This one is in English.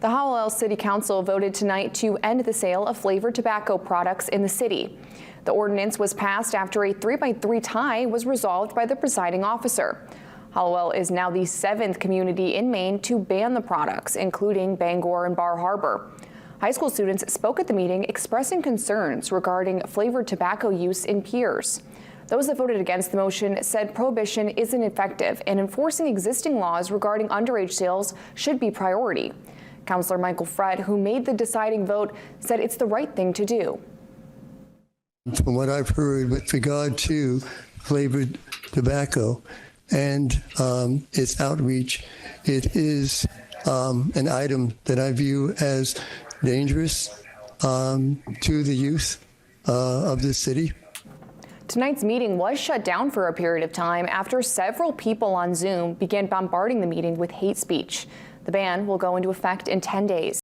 The Hallowell City Council voted tonight to end the sale of flavored tobacco products in the city. The ordinance was passed after a 3-by-3 tie was resolved by the presiding officer. Hallowell is now the 7th community in Maine to ban the products, including Bangor and Bar Harbor. High school students spoke at the meeting expressing concerns regarding flavored tobacco use in Piers. Those that voted against the motion said prohibition isn't effective and enforcing existing laws regarding underage sales should be priority. Councillor Michael Fred, who made the deciding vote, said it's the right thing to do. From what I've heard with regard to flavored tobacco and its outreach, it is an item that I view as dangerous to the youth of the city. Tonight's meeting was shut down for a period of time after several people on Zoom began bombarding the meeting with hate speech. The ban will go into effect in 10 days.